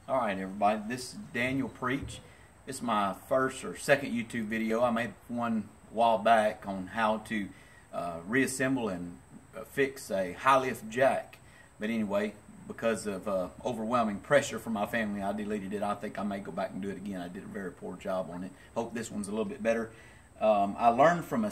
Alright everybody, this is Daniel Preach. This is my first or second YouTube video. I made one a while back on how to reassemble and fix a high lift jack. But anyway, because of overwhelming pressure from my family, I deleted it. I think I may go back and do it again. I did a very poor job on it. Hope this one's a little bit better. I learned from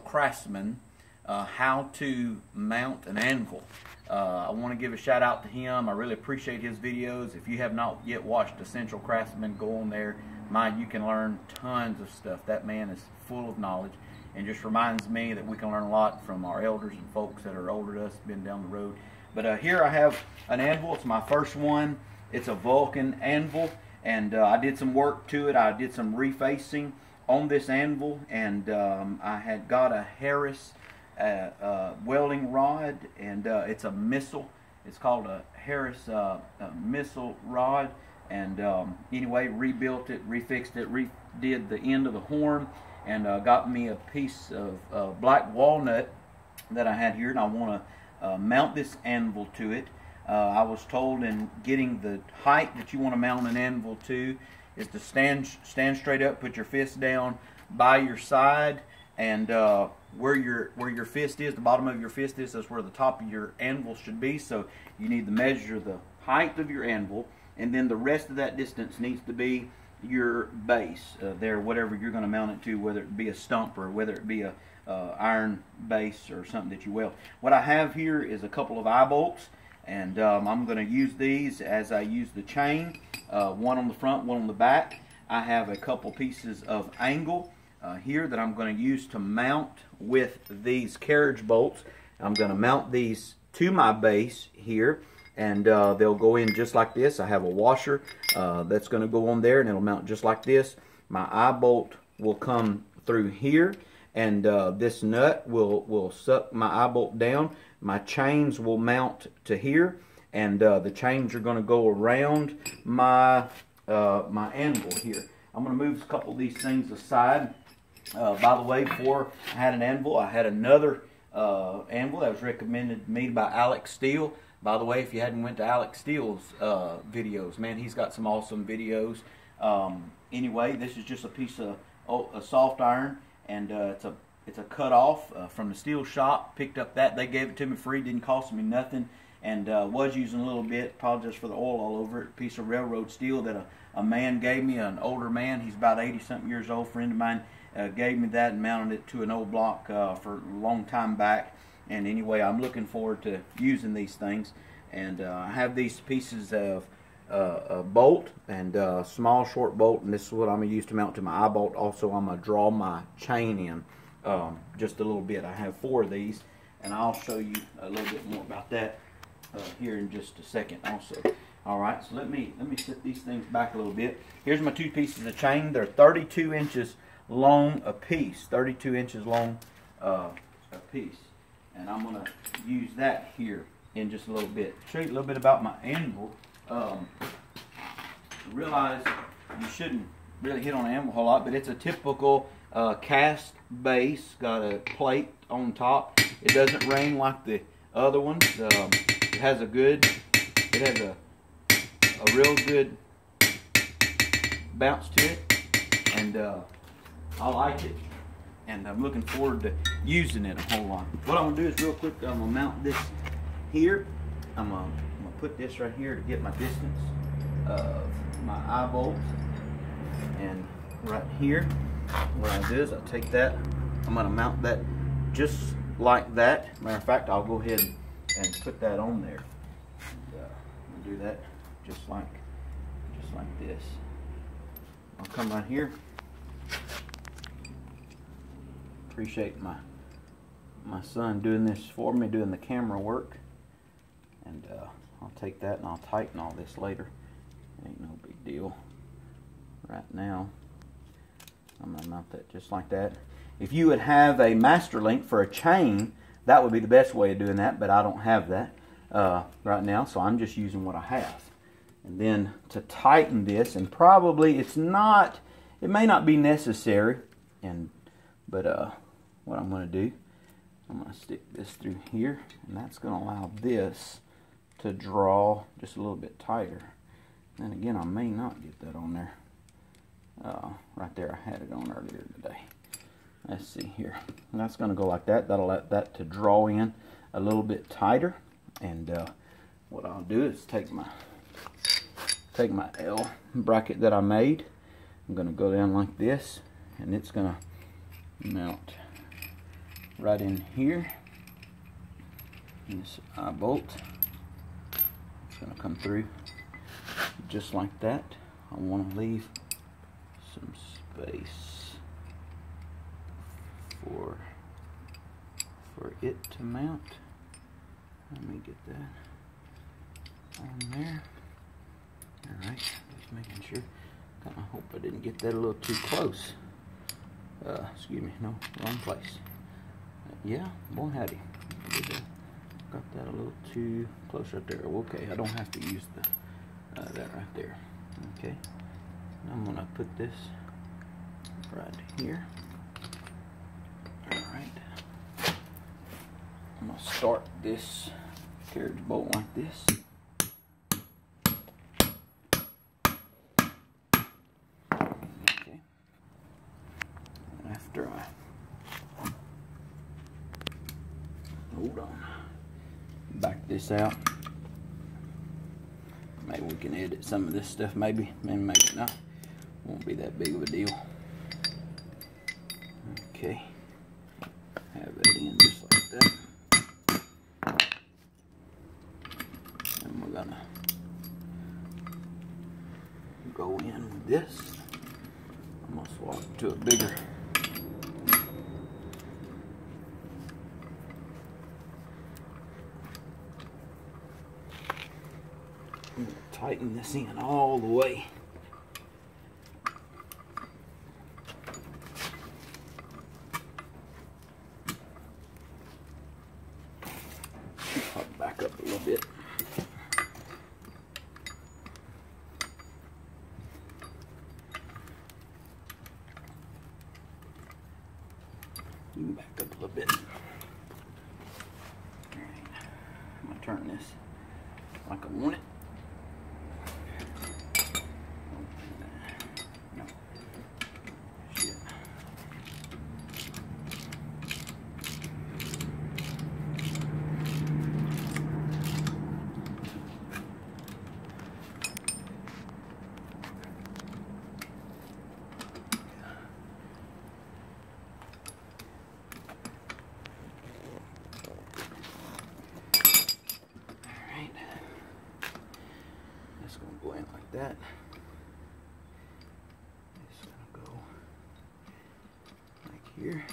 Craftsman how to mount an anvil. I want to give a shout out to him. I really appreciate his videos. If you have not yet watched Craftsman, go on there. You can learn tons of stuff. That man is full of knowledge and just reminds me that we can learn a lot from our elders and folks that are older than us, been down the road. But here I have an anvil. It's my first one. It's a Vulcan anvil, and I did some work to it. I did some refacing on this anvil, and I had got a Harris welding rod, and it's a missile. It's called a Harris missile rod. And anyway, rebuilt it, refixed it, redid the end of the horn, and got me a piece of black walnut that I had here, and I want to mount this anvil to it. I was told in getting the height that you want to mount an anvil to is to stand straight up, put your fist down by your side, and where your fist is, the bottom of your fist is, that's where the top of your anvil should be. So you need to measure the height of your anvil, and then the rest of that distance needs to be your base there, whatever you're going to mount it to, whether it be a stump or whether it be a iron base or something that you weld. What I have here is a couple of eye bolts, and I'm going to use these as I use the chain, one on the front, one on the back. I have a couple pieces of angle here that I'm going to use to mount with these carriage bolts. I'm going to mount these to my base here, and they'll go in just like this. I have a washer that's going to go on there, and it'll mount just like this. My eye bolt will come through here, and this nut will suck my eye bolt down. My chains will mount to here, and the chains are going to go around my my anvil here. I'm going to move a couple of these things aside. By the way, before I had an anvil, I had another anvil that was recommended to me by Alex Steele. By the way, if you hadn't went to Alex Steele's videos, man, he's got some awesome videos. Anyway, this is just a piece of a soft iron, and it's a cut off from the steel shop. Picked up that. They gave it to me free, didn't cost me nothing, and was using a little bit. Apologize for the oil all over it. A piece of railroad steel that a man gave me, an older man. He's about 80-something years old, friend of mine. Gave me that and mounted it to an old block for a long time back. And anyway, I'm looking forward to using these things. And I have these pieces of a bolt and a small short bolt, and this is what I'm going to use to mount to my eye bolt. Also, I'm going to draw my chain in just a little bit. I have 4 of these, and I'll show you a little bit more about that here in just a second also. Alright, so let me set these things back a little bit. Here's my 2 pieces of chain. They're 32 inches long a piece, 32 inches long a piece, and I'm going to use that here in just a little bit. Show you a little bit about my anvil. Realize you shouldn't really hit on an anvil a whole lot, but it's a typical cast base, got a plate on top. It doesn't ring like the other ones. It has a real good bounce to it, and I like it, and I'm looking forward to using it a whole lot. What I'm going to do is real quick, I'm going to mount this here. I'm going to put this right here to get my distance of my eye bolt. And right here, what I do is I take that, I'm going to mount that just like that. Matter of fact, I'll go ahead and put that on there. And, I'm going to do that just like this. I'll come right here. Appreciate my son doing this for me, doing the camera work, and I'll take that and I'll tighten all this later. Ain't no big deal. Right now, I'm gonna mount that just like that. If you would have a master link for a chain, that would be the best way of doing that, but I don't have that right now, so I'm just using what I have. And then to tighten this, and probably it may not be necessary, but what I'm going to do, I'm going to stick this through here, and that's going to allow this to draw just a little bit tighter. And again, I may not get that on there. Right there, I had it on earlier today. Let's see here. And that's going to go like that. That'll let that to draw in a little bit tighter. And what I'll do is take my L bracket that I made. I'm going to go down like this, and it's going to mount right in here. And this eye bolt, it's going to come through just like that. I want to leave some space for it to mount. Let me get that on there. Alright, just making sure. Kind of hope I didn't get that a little too close. Excuse me, no, wrong place. Yeah, boy howdy. Got that a little too close right there. Okay, I don't have to use that right there. Okay, I'm gonna put this right here. Alright, I'm gonna start this carriage bolt like this. Okay, after I hold on, back this out. Maybe we can edit some of this stuff, maybe not. Won't be that big of a deal. Okay, have that in just like that. And we're gonna go in with this. I'm gonna swap it to a bigger. I'm gonna tighten this in all the way. Pop back up a little bit. Back up a little bit. Alright, I'm gonna turn this like I want it. No. Shit. It's going to go in like that. It's going to go like here.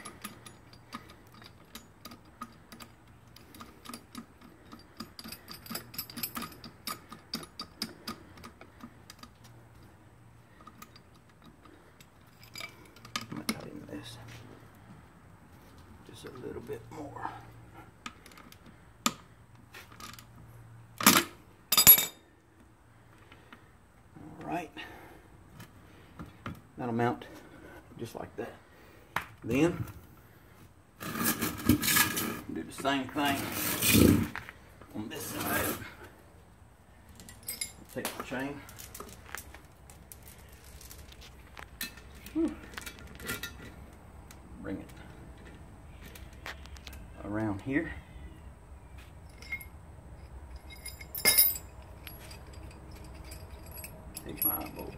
I'm going to tighten this just a little bit more. Right, that'll mount just like that. Then do the same thing on this side. Take the chain. Bring it around here. Take my eye bolt.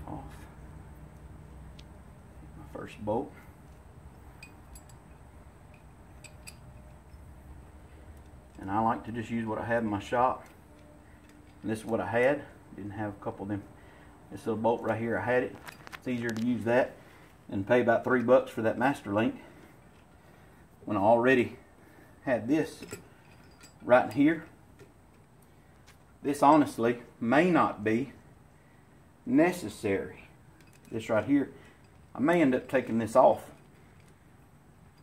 Off. My first bolt. And I like to just use what I have in my shop. And this is what I had. Didn't have a couple of them. This little bolt right here, I had it. It's easier to use that and pay about $3 for that master link, when I already had this right in here. This honestly may not be necessary. This right here, I may end up taking this off.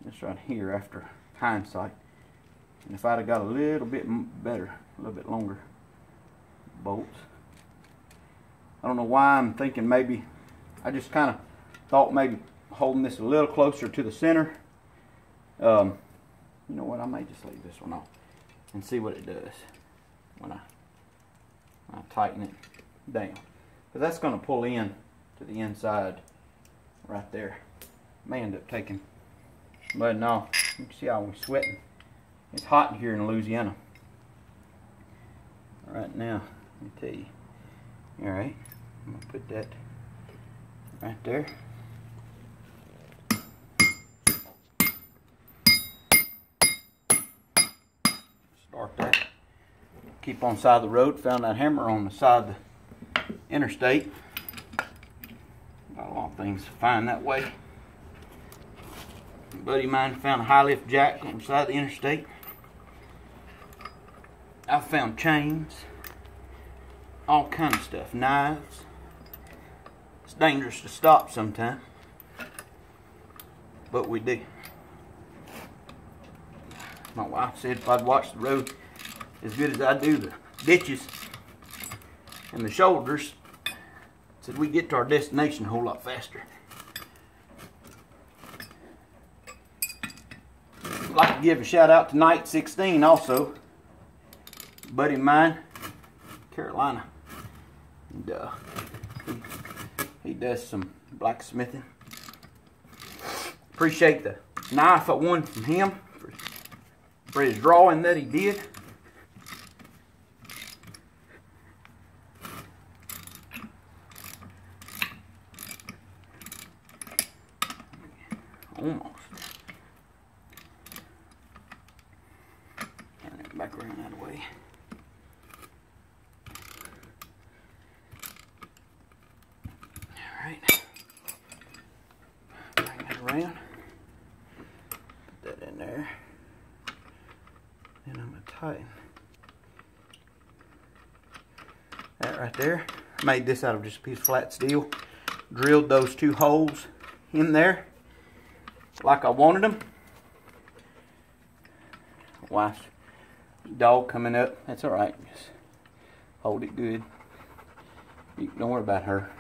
This right here after hindsight. And if I'd have got a little bit better, a little bit longer bolts. I don't know why I'm thinking maybe, I just kind of thought maybe holding this a little closer to the center You know what, I may just leave this one off and see what it does when I tighten it down. Because that's going to pull in to the inside right there. May end up taking, but no, you can see how we're sweating. It's hot here in Louisiana. Right now, let me tell you. Alright, I'm going to put that right there. Start that. Keep on the side of the road. Found that hammer on the side of the interstate. Got a lot of things to find that way. A buddy of mine found a high lift jack on the side of the interstate. I found chains, all kind of stuff, knives. It's dangerous to stop sometimes, but we do. My wife said if I'd watch the road as good as I do the ditches and the shoulders, said we get to our destination a whole lot faster. I'd like to give a shout out to Night 16 also. A buddy of mine, Carolina. And he does some blacksmithing. Appreciate the knife I won from him for his drawing that he did. Almost. Turn it back around that way. Alright. Bring that around. Put that in there. Then I'm going to tighten that right there. Made this out of just a piece of flat steel. Drilled those two holes in there like I wanted them. Wife's dog coming up. That's alright. Just hold it good. Don't worry about her.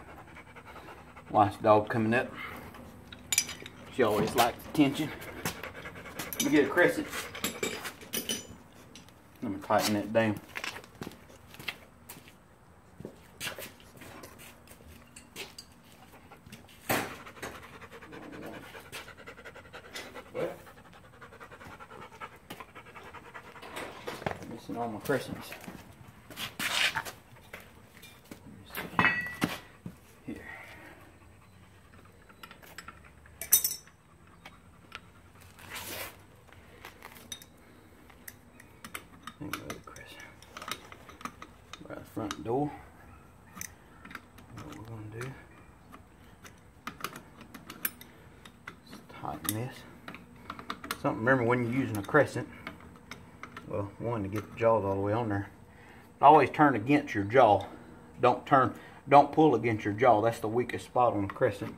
Wife's dog coming up. She always likes attention. Let me get a crescent. I'm going to tighten that down. Missing all my crescents. Here. Another crescent. Right the front door. What we're going to do is tighten this. Something, remember when you're using a crescent, well, one, to get the jaws all the way on there. Always turn against your jaw. Don't pull against your jaw. That's the weakest spot on the crescent.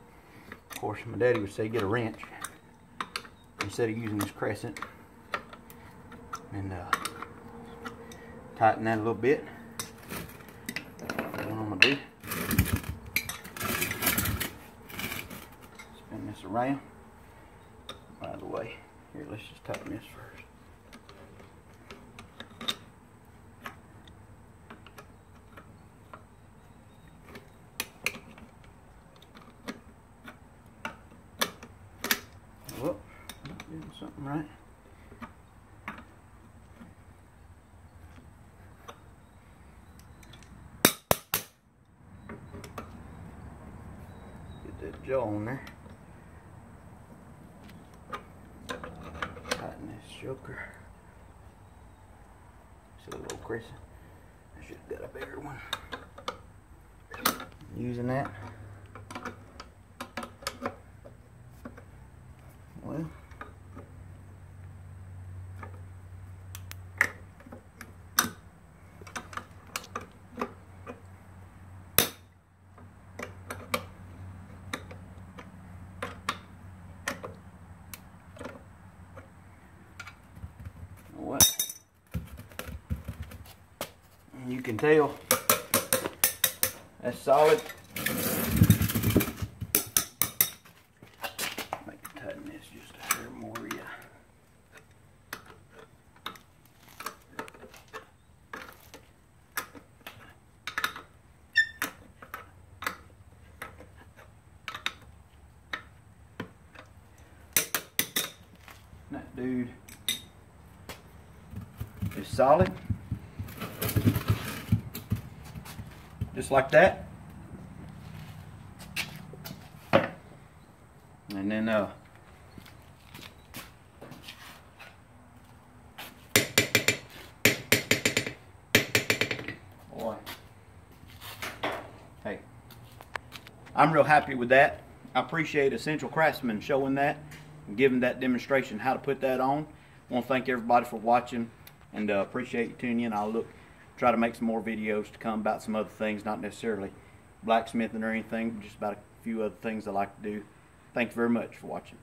Of course, my daddy would say get a wrench instead of using this crescent. And tighten that a little bit. That's what I'm going to do. Spin this around. By the way, here, let's just tighten this first. Whoop, doing something right. Get that jaw on there. Tighten this choker. See a little crescent. I should have got a bigger one. Using that. Well, what? You can tell that's solid. Tighten this just a hair more, yeah. That dude is solid. Just like that. And then boy, hey, I'm real happy with that. I appreciate Essential Craftsman showing that and giving that demonstration how to put that on. I want to thank everybody for watching, and appreciate you tuning in. I'll try to make some more videos to come about some other things, not necessarily blacksmithing or anything, but just about a few other things I like to do. Thank you very much for watching.